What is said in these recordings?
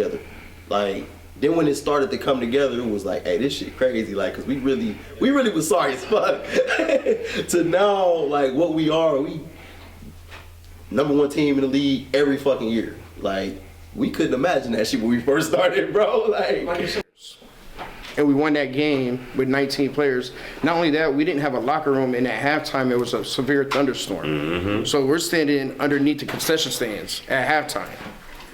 together. Like, then when it started to come together, it was like, hey, this shit crazy. Like, cause we really was sorry as fuck. To now, like, what we are, we #1 team in the league every fucking year. Like, we couldn't imagine that shit when we first started, bro. Like, and we won that game with 19 players. Not only that, we didn't have a locker room, and at halftime, it was a severe thunderstorm. Mm-hmm. So we're standing underneath the concession stands at halftime.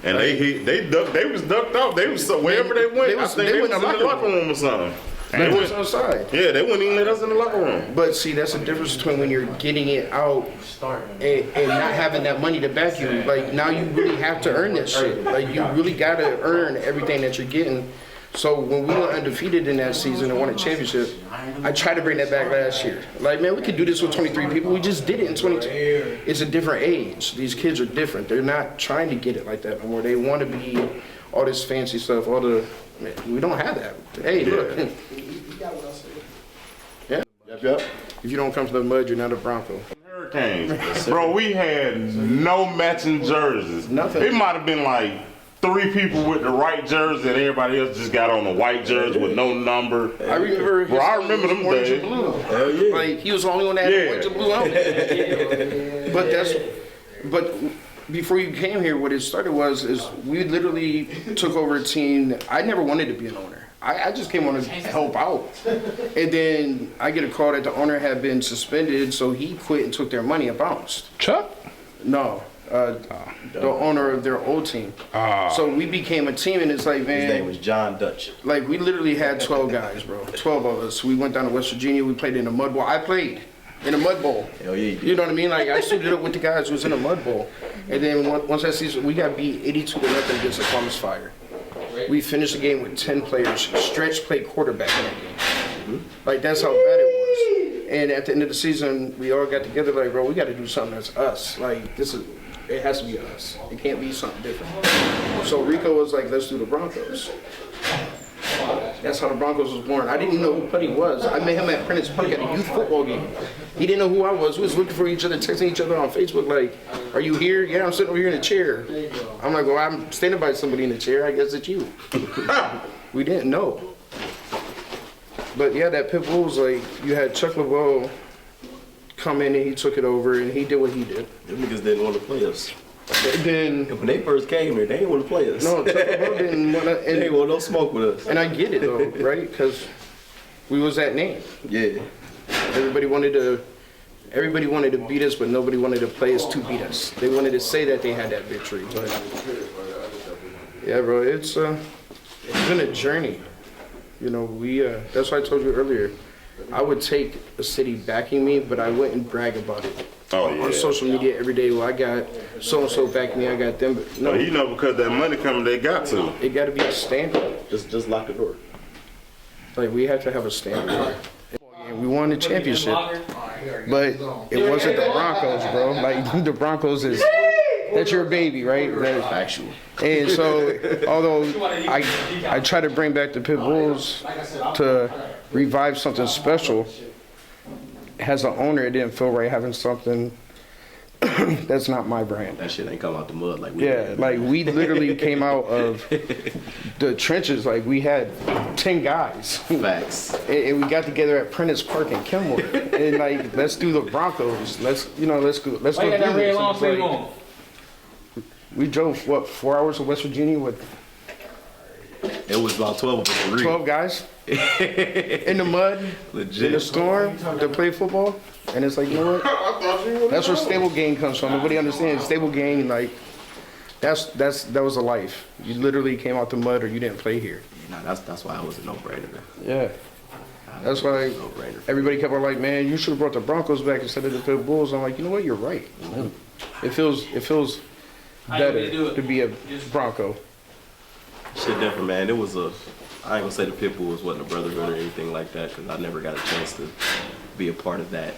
And they was ducked out. They was wherever they went. I think they was in the locker room or something. They went outside. Yeah, they wouldn't even let us in the locker room. But see, that's the difference between when you're getting it out and not having that money to back you. Like, now you really have to earn that shit. Like, you really gotta earn everything that you're getting. So when we were undefeated in that season and won a championship, I tried to bring that back last year. Like, man, we could do this with 23 people. We just did it in 22. It's a different age. These kids are different. They're not trying to get it like that no more. They want to be all this fancy stuff, all the, man, we don't have that. Hey, look. Yeah. yep. If you don't come to the mud, you're not a Bronco. Hurricanes. Bro, we had no matching jerseys. Nothing. It might have been like 3 people with the right jersey and everybody else just got on the white jersey with no number. I remember. Bro, I remember them orange days. and blue. Hell yeah. Like, he was the only one that had orange and blue on. But before you came here, what it started is we literally took over a team. I never wanted to be an owner. I just came on to help out. And then I get a call that the owner had been suspended, so he quit and took their money and bounced. Chuck? No. The owner of their old team. So we became a team, and it's like, man. His name was John Dutch. Like, we literally had 12 guys, bro. 12 of us. We went down to West Virginia. We played in a mud bowl. I played in a mud bowl. Hell yeah, you did. You know what I mean? Like, I suited up with the guys who was in a mud bowl. And then once that season, we got beat 82-0 against the Columbus Fire. We finished the game with 10 players. Stretch played quarterback in that game. Like, that's how bad it was. And at the end of the season, we all got together like, bro, we got to do something that's us. Like, it has to be us. It can't be something different. So Rico was like, let's do the Broncos. That's how the Broncos was born. I didn't even know who Putty was. I met him at Prentice Park at a youth football game. He didn't know who I was. We was looking for each other, texting each other on Facebook like, are you here? Yeah, I'm sitting over here in a chair. I'm like, well, I'm standing by somebody in the chair. I guess it's you. We didn't know. But yeah, that pit bull was like, you had Chuck LeBeau come in and he took it over and he did what he did. Them niggas didn't want to play us. Then when they first came here, they didn't want to play us. No, Chuck LeBeau didn't want to. They didn't want no smoke with us. And I get it though, right? Because we was that name. Yeah. Everybody wanted to beat us, but nobody wanted to play us to beat us. They wanted to say that they had that victory, but yeah, bro, it's been a journey. You know, that's why I told you earlier. I would take a city backing me, but I wouldn't brag about it. Oh, yeah. On social media every day, well, I got so-and-so backing me, I got them. But no, you know, because that money coming, they got to. It got to be a standard. Just lock the door. Like, we have to have a standard. We won the championship, but it wasn't the Broncos, bro. Like, the Broncos that's your baby, right? Factual. And so, although I try to bring back the Pit Bulls to revive something special, as an owner, it didn't feel right having something that's not my brand. That shit ain't come out the mud like we did. Like, we literally came out of the trenches. Like, we had 10 guys. Facts. And we got together at Prentice Park in Kenmore. And like, let's do the Broncos. Let's go do this. We drove, what, 4 hours to West Virginia with it was about 12 of us. 12 guys in the mud, legit, in the storm to play football. And it's like, you know what? That's where stable game comes from. Nobody understands stable game. Like, that was a life. You literally came out the mud or you didn't play here. Nah, that's why I was a no-brainer. Yeah. That's why everybody kept on like, man, you should have brought the Broncos back instead of the Pit Bulls. I'm like, you know what? You're right. It feels better to be a Bronco. Shit different, man. It was I ain't gonna say the Pit Bulls wasn't a brotherhood or anything like that, because I never got a chance to be a part of that.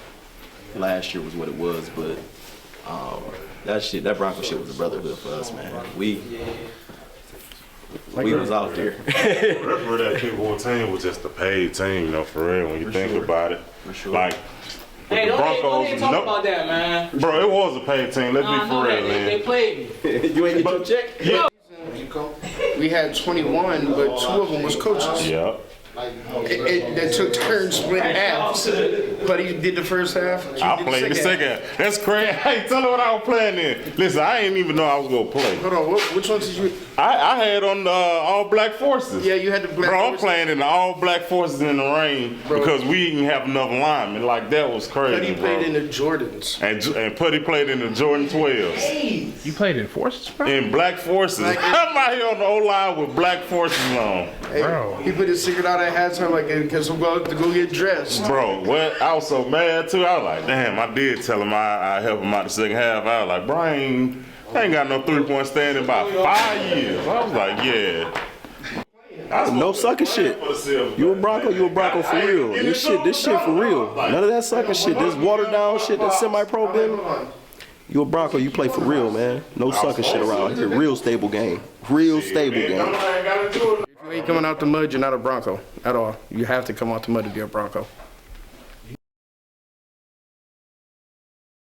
Last year was what it was, but that Bronco shit was a brotherhood for us, man. We was out there. Whatever that Pit Bull team was just a paid team, you know, for real, when you think about it. For sure. Like, hey, don't talk about that, man. Bro, it was a paid team. Let's be for real, man. They played me. You ain't get your check? Yeah. we had 21, but 2 of them was coaches. Yeah. They took turns, split halves. But he did the first half. I played the second half. That's crazy. Hey, tell her what I was playing in. Listen, I didn't even know I was gonna play. Hold on, which ones did you? I had on the all black forces. Yeah, you had the black. Bro, I'm forces. playing in the all black forces in the rain because we didn't have enough linemen. Like that was crazy. But he played in the Jordans. And Putty played in the Jordan 12s. You played in forces, bro? In black forces. Like, I'm out here on the O-line with black forces on. Hey, Bro. he put his cigarette out at halftime, like, because I'm going to go get dressed. Bro, what? I was so mad too. I was like, damn, I did tell him I help him out the second half. I was like, bro, I ain't got no 3-point stand in about 5 years. I was like, yeah. No sucker shit. You a Bronco for real. This shit for real. None of that sucker shit. This watered down shit, that semi-pro business. You a Bronco, you play for real, man. No sucker shit around here. Real stable game. Real stable game. If you ain't coming out the mud, you're not a Bronco at all. You have to come out the mud to be a Bronco.